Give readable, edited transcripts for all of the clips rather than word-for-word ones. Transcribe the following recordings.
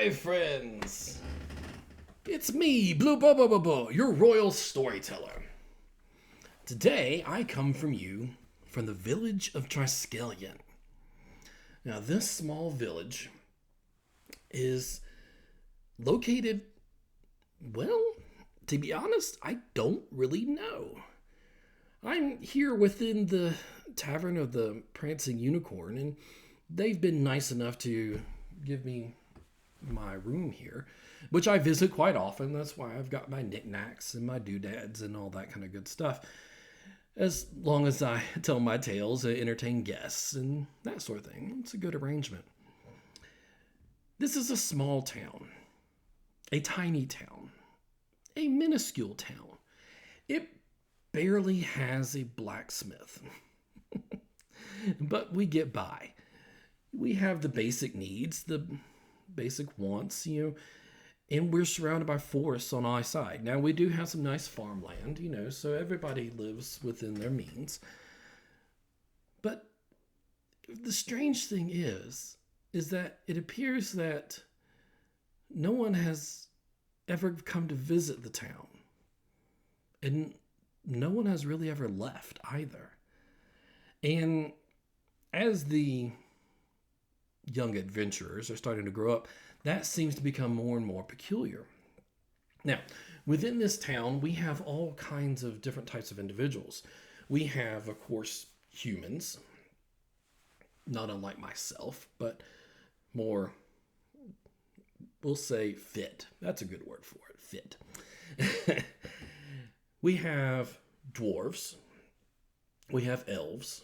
Hi, friends! It's me, Blue Bubba, your royal storyteller. Today, I come from the village of Triskelion. Now, this small village is located, well, to be honest, I don't really know. I'm here within the Tavern of the Prancing Unicorn, and they've been nice enough to give me my room here, which I visit quite often. That's why I've got my knickknacks and my doodads and all that kind of good stuff. As long as I tell my tales, entertain guests, and that sort of thing. It's a good arrangement. This is a small town, a tiny town, a minuscule town. It barely has a blacksmith, but we get by. We have the basic needs, the basic wants, and we're surrounded by forests on either side. Now, we do have some nice farmland, so everybody lives within their means. But the strange thing is that it appears that no one has ever come to visit the town. And no one has really ever left either. And as the young adventurers are starting to grow up, that seems to become more and more peculiar. Now, within this town, we have all kinds of different types of individuals. We have, of course, humans, not unlike myself, but more, we'll say, fit. That's a good word for it, fit. We have dwarves. We have elves.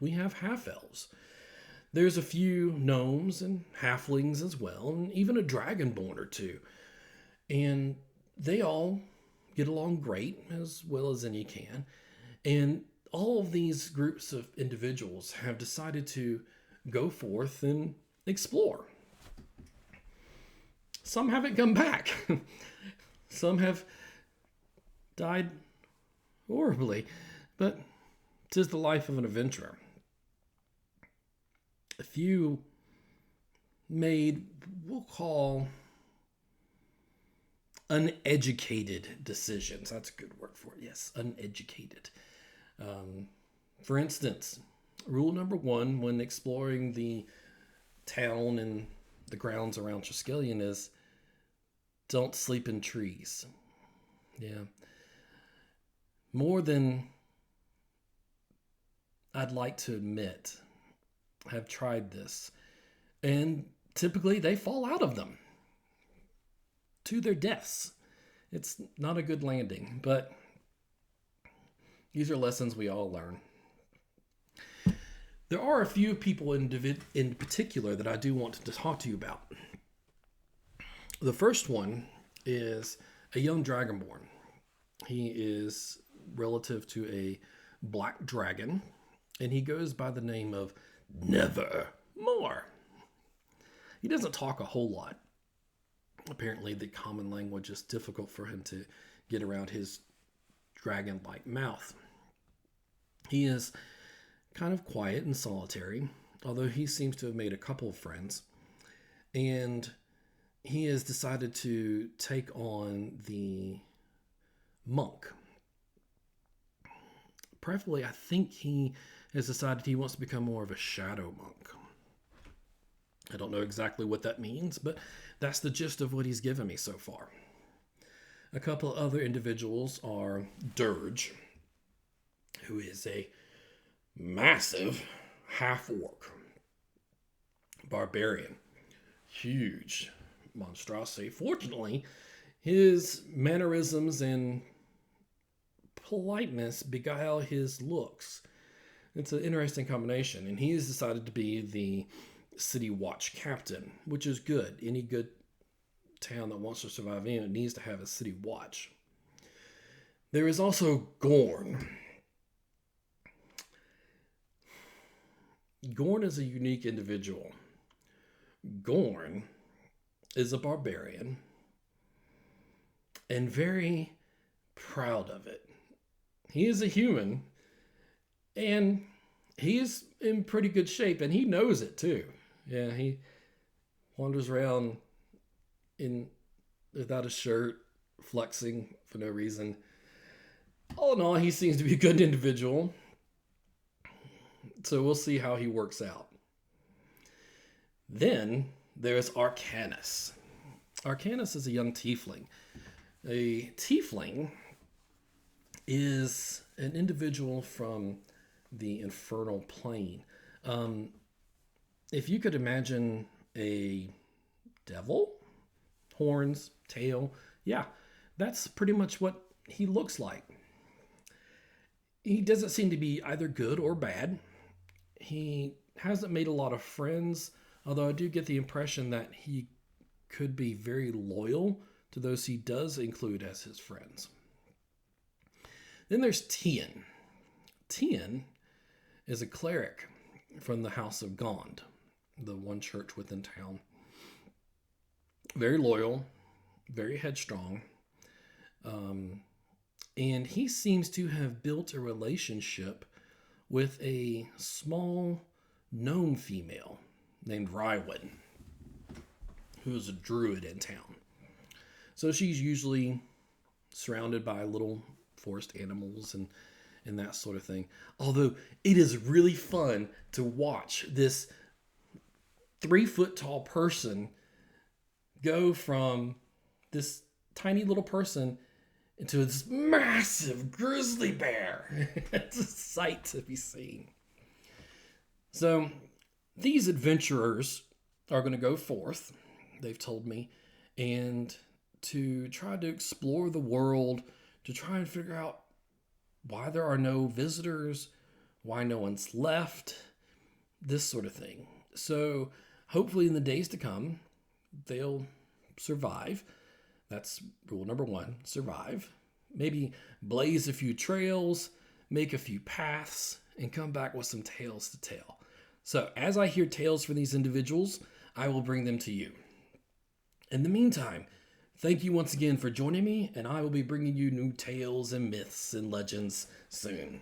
We have half-elves. There's a few gnomes and halflings as well, and even a dragonborn or two. And they all get along great, as well as any can. And all of these groups of individuals have decided to go forth and explore. Some haven't come back. Some have died horribly, but 'tis the life of an adventurer. A few made, we'll call, uneducated decisions. That's a good word for it. Yes, uneducated. For instance, rule number 1 when exploring the town and the grounds around Triskelion is don't sleep in trees. Yeah. More than I'd like to admit, have tried this, and typically they fall out of them to their deaths. It's not a good landing, but these are lessons we all learn. There are a few people in particular that I do want to talk to you about. The first one is a young dragonborn. He is relative to a black dragon, and he goes by the name of Nevermore. He doesn't talk a whole lot. Apparently, the common language is difficult for him to get around his dragon-like mouth. He is kind of quiet and solitary, although he seems to have made a couple of friends. And he has decided to take on the monk. Preferably, I think he has decided he wants to become more of a shadow monk. I don't know exactly what that means, but that's the gist of what he's given me so far. A couple of other individuals are Dirge, who is a massive half-orc barbarian. Huge monstrosity. Fortunately, his mannerisms and politeness beguile his looks. It's an interesting combination, and he's decided to be the city watch captain, which is good. Any good town that wants to survive in it needs to have a city watch. There is also Gorn. Gorn is a unique individual. Gorn is a barbarian and very proud of it. He is a human, and he is in pretty good shape, and he knows it too. Yeah, he wanders around in without a shirt, flexing for no reason. All in all, he seems to be a good individual. So we'll see how he works out. Then there's Arcanus. Arcanus is a young tiefling. A tiefling is an individual from the infernal plane. If you could imagine a devil, horns, tail, yeah, that's pretty much what he looks like. He doesn't seem to be either good or bad. He hasn't made a lot of friends, although I do get the impression that he could be very loyal to those he does include as his friends. Then there's Tien. Tien is a cleric from the House of Gond, the one church within town. Very loyal, very headstrong. And he seems to have built a relationship with a small gnome female named Rywin, who is a druid in town. So she's usually surrounded by little forest animals and that sort of thing. Although it is really fun to watch this 3-foot tall person go from this tiny little person into this massive grizzly bear. It's a sight to be seen. So these adventurers are going to go forth, they've told me, and to try to explore the world, to try and figure out why there are no visitors, why no one's left, this sort of thing. So hopefully in the days to come, they'll survive. That's rule number 1, survive. Maybe blaze a few trails, make a few paths, and come back with some tales to tell. So as I hear tales from these individuals, I will bring them to you. In the meantime, thank you once again for joining me, and I will be bringing you new tales and myths and legends soon.